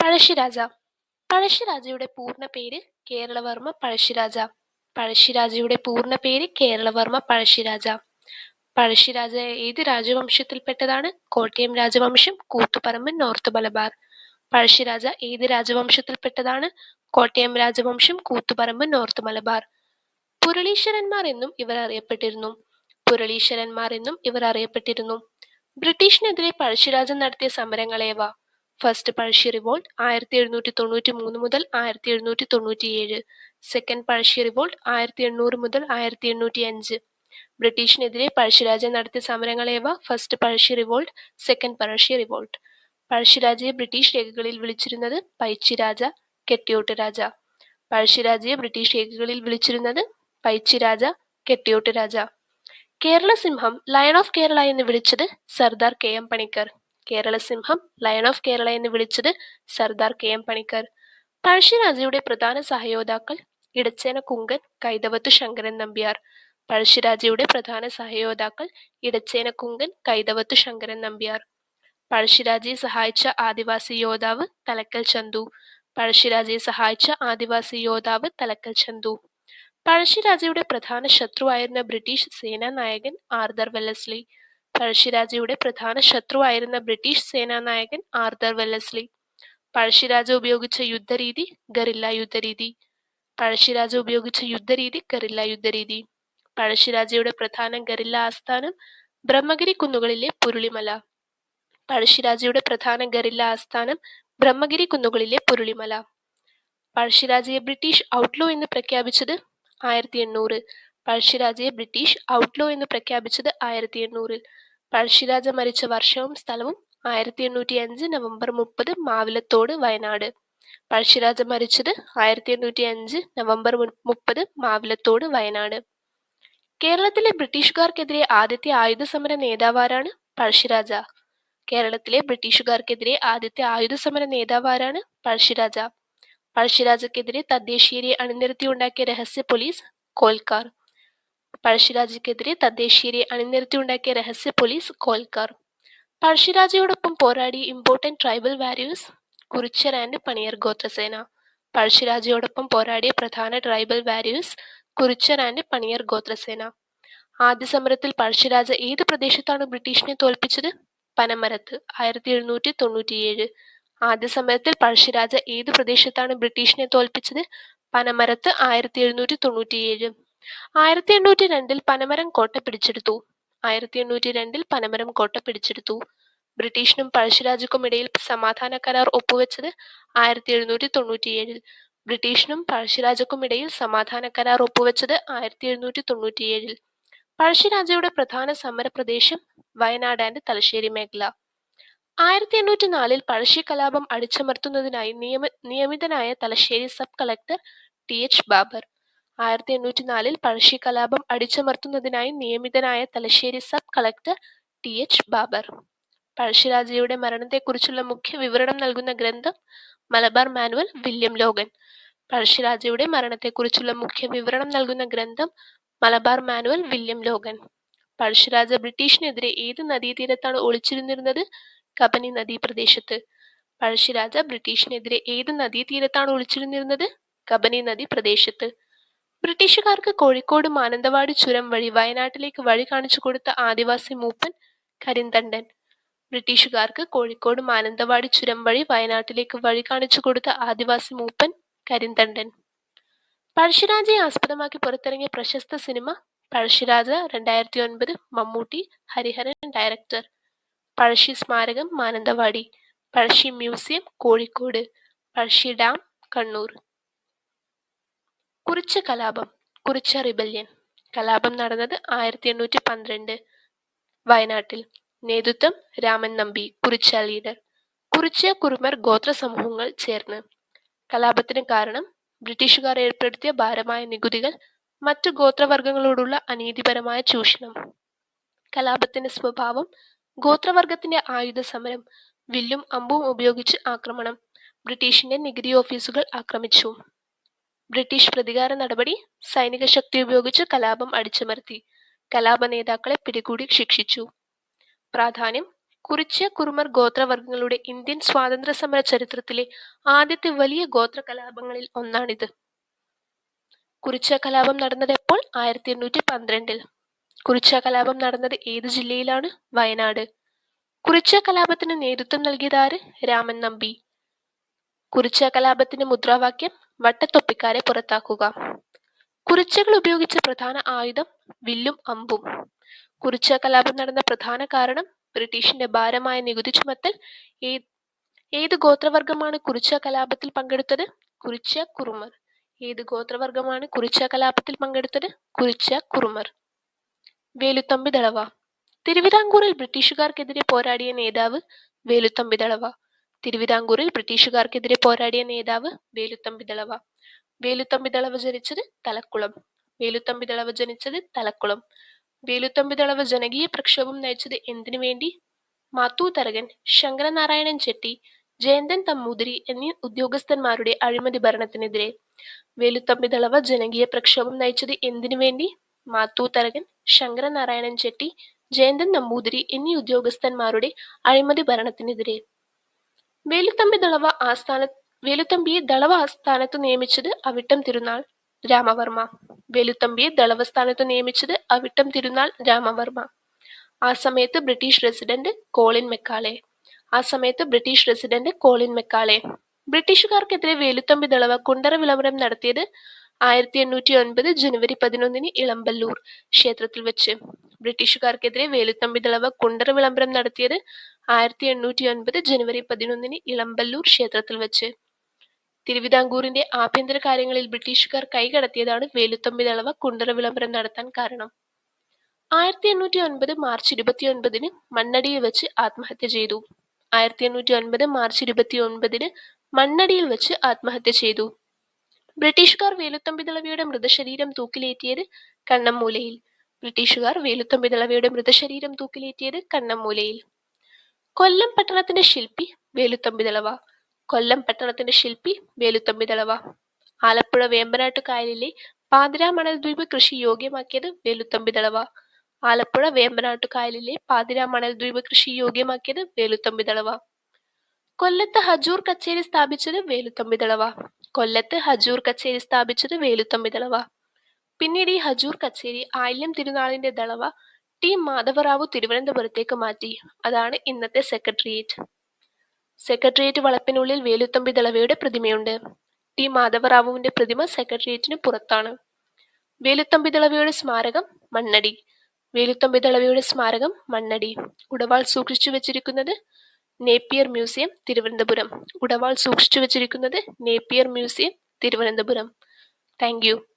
പഴശ്ശിരാജ. പഴശ്ശിരാജയുടെ പൂർണ്ണ പേര് കേരളവർമ്മ പഴശ്ശിരാജ. പഴശ്ശിരാജയുടെ പൂർണ്ണ പേര് കേരളവർമ്മ പഴശ്ശിരാജ. പഴശ്ശിരാജ ഏത് രാജവംശത്തിൽപ്പെട്ടതാണ്? കോട്ടയം രാജവംശം, കൂത്തുപറമ്പ്, നോർത്ത് മലബാർ. പഴശ്ശിരാജ ഏത് രാജവംശത്തിൽപ്പെട്ടതാണ്? കോട്ടയം രാജവംശം, കൂത്തുപറമ്പ്, നോർത്ത് മലബാർ. പുരളീശ്വരന്മാർ എന്നും ഇവർ അറിയപ്പെട്ടിരുന്നു. പുരളീശ്വരന്മാർ എന്നും ഇവർ അറിയപ്പെട്ടിരുന്നു. ബ്രിട്ടീഷിനെതിരെ പഴശ്ശിരാജ നടത്തിയ സമരങ്ങളേവ? ഫസ്റ്റ് പഴശ്ശി റിവോൾട്ട് 1793 മുതൽ 1797. സെക്കൻഡ് പഴശ്ശി റിവോൾട്ട് 1800 മുതൽ 1805. ബ്രിട്ടീഷിനെതിരെ പഴശ്ശിരാജ നടത്തിയ സമരങ്ങളേവ? First Pazhassi revolt, second Pazhassi revolt. പഴശ്ശിരാജയെ ബ്രിട്ടീഷ് രേഖകളിൽ വിളിച്ചിരുന്നത് പൈച്ചിരാജ, കെട്ടിയോട്ട് രാജ. പഴശ്ശിരാജയെ ബ്രിട്ടീഷ് രേഖകളിൽ വിളിച്ചിരുന്നത് പൈച്ചിരാജ, കെട്ടിയോട്ട് രാജ. കേരള സിംഹം, ലയൺ ഓഫ് കേരള എന്ന് വിളിച്ചത് സർദാർ KM പണിക്കർ. കേരള സിംഹം, ലയൺ ഓഫ് കേരള എന്ന് വിളിച്ചത് സർദാർ KM പണിക്കർ. പഴശ്ശിരാജയുടെ പ്രധാന സഹയോദ്ധാക്കൾ ഇടച്ചേന കുങ്കൻ, കൈതവത്തു ശങ്കരൻ നമ്പ്യാർ. പഴശ്ശിരാജയുടെ പ്രധാന സഹയോദ്ധാക്കൾ ഇടച്ചേന കുങ്കൻ, കൈതവത്തു ശങ്കരൻ നമ്പ്യാർ. പഴശ്ശിരാജയെ സഹായിച്ച ആദിവാസി യോദ്ധാവ് തലക്കൽ ചന്തു. പഴശ്ശിരാജയെ സഹായിച്ച ആദിവാസി യോദ്ധാവ് തലക്കൽ ചന്തു. പഴശ്ശിരാജയുടെ പ്രധാന ശത്രുവായിരുന്ന ബ്രിട്ടീഷ് സേനാ നായകൻ ആർതർ വെല്ലസ്ലി. പഴശ്ശിരാജയുടെ പ്രധാന ശത്രുവായിരുന്ന ബ്രിട്ടീഷ് സേനാ നായകൻ ആർതർ വെല്ലസ്ലി. പഴശ്ശിരാജ ഉപയോഗിച്ച യുദ്ധരീതി ഗറില്ല യുദ്ധരീതി. പഴശ്ശിരാജ ഉപയോഗിച്ച യുദ്ധരീതി ഗറില്ല യുദ്ധരീതി. പഴശ്ശിരാജയുടെ പ്രധാന ഗറില്ല ആസ്ഥാനം ബ്രഹ്മഗിരി കുന്നുകളിലെ പുരുളിമല. പഴശ്ശിരാജയുടെ പ്രധാന ഗറില്ല ആസ്ഥാനം ബ്രഹ്മഗിരി കുന്നുകളിലെ പുരുളിമല. പഴശ്ശിരാജയെ ബ്രിട്ടീഷ് ഔട്ട്ലോ എന്ന് പ്രഖ്യാപിച്ചത് 1800. പഴശ്ശിരാജയെ ബ്രിട്ടീഷ് ഔട്ട്ലോ എന്ന് പ്രഖ്യാപിച്ചത് 1800. പഴശ്ശിരാജ മരിച്ച വർഷവും സ്ഥലവും 1805 നവംബർ 30 മാവിലത്തോട്, വയനാട്. പഴശ്ശിരാജ മരിച്ചത് 1805 നവംബർ 30 മാവിലത്തോട്, വയനാട്. കേരളത്തിലെ ബ്രിട്ടീഷുകാർക്കെതിരെ ആദ്യത്തെ ആയുധ സമര നേതാവാരാണ്? പഴശ്ശിരാജ. കേരളത്തിലെ ബ്രിട്ടീഷുകാർക്കെതിരെ ആദ്യത്തെ ആയുധ സമര നേതാവാരാണ്? പഴശ്ശിരാജ. പഴശ്ശിരാജക്കെതിരെ തദ്ദേശീയരെ അണിനിരത്തി ഉണ്ടാക്കിയ രഹസ്യ പോലീസ് കോൽക്കാർ. പഴശ്ശിരാജക്കെതിരെ തദ്ദേശീയരെ അണിനിരത്തി ഉണ്ടാക്കിയ രഹസ്യ പോലീസ് കോൽക്കാർ. പഴശ്ശിരാജയോടൊപ്പം പോരാടിയ important tribal warriors Kurichiyar and Paniyar ഗോത്രസേന. പഴശ്ശിരാജയോടൊപ്പം പോരാടിയ പ്രധാന tribal warriors Kurichiyar and Paniyar ഗോത്രസേന. ആദ്യ സമരത്തിൽ പഴശ്ശിരാജ ഏത് പ്രദേശത്താണ് ബ്രിട്ടീഷിനെ തോൽപ്പിച്ചത്? പനമരത്ത്, 1797. ആദ്യ സമരത്തിൽ പഴശ്ശിരാജ ഏത് പ്രദേശത്താണ് ബ്രിട്ടീഷിനെ തോൽപ്പിച്ചത്? പനമരത്ത്, 1797. 1802 പനമരം കോട്ട പിടിച്ചെടുത്തു. 1802 പനമരം കോട്ട പിടിച്ചെടുത്തു. ബ്രിട്ടീഷിനും പഴശ്ശിരാജയ്ക്കും ഇടയിൽ സമാധാന കരാർ ഒപ്പുവെച്ചത് 1797. ബ്രിട്ടീഷിനും പഴശ്ശിരാജയ്ക്കും ഇടയിൽ സമാധാന കരാർ ഒപ്പുവെച്ചത് 1797. പഴശ്ശിരാജയുടെ പ്രധാന സമര പ്രദേശം വയനാട് ആൻഡ് തലശ്ശേരി മേഖല. 1804 പഴശ്ശി കലാപം അടിച്ചമർത്തുന്നതിനായി നിയമിതനായ Thalassery sub collector TH Baber. 1804 Pazhassi കലാപം അടിച്ചമർത്തുന്നതിനായി നിയമിതനായ Thalassery sub collector TH Baber. പഴശ്ശിരാജയുടെ മരണത്തെക്കുറിച്ചുള്ള മുഖ്യ വിവരണം നൽകുന്ന ഗ്രന്ഥം മലബാർ മാനുവൽ, വില്യം ലോഗൻ. പഴശ്ശിരാജയുടെ മരണത്തെക്കുറിച്ചുള്ള മുഖ്യ വിവരണം നൽകുന്ന ഗ്രന്ഥം Malabar manual, William Logan. Pazhassiraja ബ്രിട്ടീഷിനെതിരെ ഏത് നദീതീരത്താണ് ഒളിച്ചിരുന്നിരുന്നത്? കബനി നദീ പ്രദേശത്ത്. പഴശ്ശിരാജ ബ്രിട്ടീഷിനെതിരെ ഏത് നദീതീരത്താണ് ഒളിച്ചിരുന്നിരുന്നത്? കബനി നദി പ്രദേശത്ത്. ബ്രിട്ടീഷുകാർക്ക് കോഴിക്കോട് മാനന്തവാടി ചുരം വഴി വയനാട്ടിലേക്ക് വഴി കാണിച്ചു കൊടുത്ത ആദിവാസി മൂപ്പൻ കരിന്തണ്ടൻ. ബ്രിട്ടീഷുകാർക്ക് കോഴിക്കോട് മാനന്തവാടി ചുരം വഴി വയനാട്ടിലേക്ക് വഴി കാണിച്ചു കൊടുത്ത ആദിവാസി മൂപ്പൻ കരിന്തണ്ടൻ. പഴശ്ശിരാജയെ ആസ്പദമാക്കി പുറത്തിറങ്ങിയ പ്രശസ്ത സിനിമ പഴശ്ശിരാജ, 2009. മമ്മൂട്ടി, ഹരിഹരൻ ഡയറക്ടർ. പഴശ്ശി സ്മാരകം മാനന്തവാടി. പഴശ്ശി മ്യൂസിയം കോഴിക്കോട്. പഴശ്ശി ഡാം കണ്ണൂർ. കുറിച്യ കലാപം, കുറിച്യ റിബല്യൻ. കലാപം നടന്നത് 1812 വയനാട്ടിൽ. നേതൃത്വം രാമൻ നമ്പി, കുറിച്യ ലീഡർ. കുറിച്യ കുറുമർ ഗോത്ര സമൂഹങ്ങൾ ചേർന്ന്. കലാപത്തിന് കാരണം ബ്രിട്ടീഷുകാർ ഏർപ്പെടുത്തിയ ഭാരമായ നികുതികൾ, മറ്റു ഗോത്രവർഗങ്ങളോടുള്ള അനീതിപരമായ ചൂഷണം. കലാപത്തിന്റെ സ്വഭാവം ഗോത്രവർഗത്തിന്റെ ആയുധ സമരം, വില്ലും അമ്പും ഉപയോഗിച്ച് ആക്രമണം. ബ്രിട്ടീഷിന്റെ നികുതി ഓഫീസുകൾ ആക്രമിച്ചു. ബ്രിട്ടീഷ് പ്രതികാര നടപടി, സൈനിക ശക്തി ഉപയോഗിച്ച് കലാപം അടിച്ചമർത്തി. കലാപ നേതാക്കളെ പിടികൂടി ശിക്ഷിച്ചു. പ്രാധാന്യം: കുറിച്യ കുറുമർ ഗോത്രവർഗങ്ങളുടെ ഇന്ത്യൻ സ്വാതന്ത്ര്യ സമര ചരിത്രത്തിലെ ആദ്യത്തെ വലിയ ഗോത്ര കലാപങ്ങളിൽ ഒന്നാണിത്. കുറിച്യ കലാപം നടന്നത് എപ്പോൾ? 1812. കുറിച്യ കലാപം നടന്നത് ഏത് ജില്ലയിലാണ്? വയനാട്. കുറിച്യ കലാപത്തിന് നേതൃത്വം നൽകിയതാര്? രാമൻ നമ്പി. കുറിച്യ കലാപത്തിന്റെ മുദ്രാവാക്യം വട്ടത്തൊപ്പിക്കാരെ പുറത്താക്കുക. കുറിച്യകൾ ഉപയോഗിച്ച പ്രധാന ആയുധം വില്ലും അമ്പും. കുറിച്യ കലാപം നടന്ന പ്രധാന കാരണം ബ്രിട്ടീഷിന്റെ ഭാരമായ നികുതി ചുമത്തൽ. ഏത് ഗോത്രവർഗമാണ് കുറിച്യ കലാപത്തിൽ പങ്കെടുത്തത്? കുറിച്യ കുറുമർ. ഏത് ഗോത്രവർഗമാണ് കുറിച്യ കലാപത്തിൽ പങ്കെടുത്തത്? കുറിച്യ കുറുമർ. വേലുത്തമ്പി ദളവ. തിരുവിതാംകൂറിൽ ബ്രിട്ടീഷുകാർക്കെതിരെ പോരാടിയ നേതാവ് വേലുത്തമ്പി ദളവ. തിരുവിതാംകൂറിൽ ബ്രിട്ടീഷുകാർക്കെതിരെ പോരാടിയ നേതാവ് വേലുത്തമ്പി ദളവ. വേലുത്തമ്പി ദളവ ജനിച്ചത് തലക്കുളം. വേലുത്തമ്പി ദളവ ജനിച്ചത് തലക്കുളം. വേലുത്തമ്പി ദളവ ജനകീയ പ്രക്ഷോഭം നയിച്ചത് എന്തിനു വേണ്ടി? മാത്തൂ തരകൻ, ശങ്കരനാരായണൻ ചെട്ടി, ജയന്തൻ നമ്പൂതിരി എന്നീ ഉദ്യോഗസ്ഥന്മാരുടെ അഴിമതി ഭരണത്തിനെതിരെ. വേലുത്തമ്പി ദളവ ജനകീയ പ്രക്ഷോഭം നയിച്ചത് എന്തിനു വേണ്ടി? മാത്തൂ തരകൻ, ശങ്കരനാരായണൻ ചെട്ടി, ജയന്തൻ നമ്പൂതിരി എന്നീ ഉദ്യോഗസ്ഥന്മാരുടെ അഴിമതി ഭരണത്തിനെതിരെ. വേലുത്തമ്പിയെ ദളവ ആസ്ഥാനത്ത് നിയമിച്ചത് അവിട്ടം തിരുനാൾ രാമവർമ്മ. വേലുത്തമ്പിയെ ദളവ സ്ഥാനത്ത് നിയമിച്ചത് അവിട്ടം തിരുനാൾ രാമവർമ്മ. ആ സമയത്ത് ബ്രിട്ടീഷ് റെസിഡന്റ് കോളിൻ മെക്കാളെ. ബ്രിട്ടീഷുകാർക്കെതിരെ വേലുത്തമ്പി ദളവ കുണ്ടറ വിളംബരം നടത്തിയത് 1809 ജനുവരി 11 ഇളമ്പല്ലൂർ ക്ഷേത്രത്തിൽ വെച്ച്. ബ്രിട്ടീഷുകാർക്കെതിരെ വേലുത്തമ്പി ദളവ കുണ്ടറ വിളംബരം നടത്തിയത് 1809 ജനുവരി 11 ഇളമ്പല്ലൂർ ക്ഷേത്രത്തിൽ വെച്ച്. തിരുവിതാംകൂറിന്റെ ആഭ്യന്തര കാര്യങ്ങളിൽ ബ്രിട്ടീഷുകാർ കൈകടത്തിയതാണ് വേലുത്തമ്പി ദളവ കുണ്ടറ വിളംബരം നടത്താൻ കാരണം. 1809 മാർച്ച് 29 മണ്ണടിയിൽ വെച്ച് ആത്മഹത്യ ചെയ്തു. 1809 മാർച്ച് 29 മണ്ണടിയിൽ വെച്ച് ആത്മഹത്യ ചെയ്തു. ബ്രിട്ടീഷുകാർ വേലുത്തമ്പി ദളവയുടെ മൃതശരീരം തൂക്കിലേറ്റിയത് കണ്ണമ്മൂലയിൽ. കൊല്ലം പട്ടണത്തിന്റെ ശില്പി വേലുത്തമ്പി ദളവ. ആലപ്പുഴ വേമ്പനാട്ടു കായലിലെ പാതിരാമണൽ ദ്വീപ് കൃഷി യോഗ്യമാക്കിയത് വേലുത്തമ്പി ദളവ. കൊല്ലത്ത് ഹജൂർ കച്ചേരി സ്ഥാപിച്ചത് വേലുത്തമ്പി ദളവ. പിന്നീട് ഈ ഹജൂർ കച്ചേരി ആയില്യം തിരുനാളിന്റെ ദളവ ടി മാധവറാവു തിരുവനന്തപുരത്തേക്ക് മാറ്റി. അതാണ് ഇന്നത്തെ സെക്രട്ടേറിയറ്റ് വളപ്പിനുള്ളിൽ വേലുത്തമ്പി ദളവയുടെ പ്രതിമയുണ്ട്. ടി മാധവറാവുവിന്റെ പ്രതിമ സെക്രട്ടേറിയറ്റിന് പുറത്താണ്. വേലുത്തമ്പി ദളവയുടെ സ്മാരകം മണ്ണടി. ഉടവാൾ സൂക്ഷിച്ചു വെച്ചിരിക്കുന്നത് Napier museum, Thiruvananthapuram. Thank you.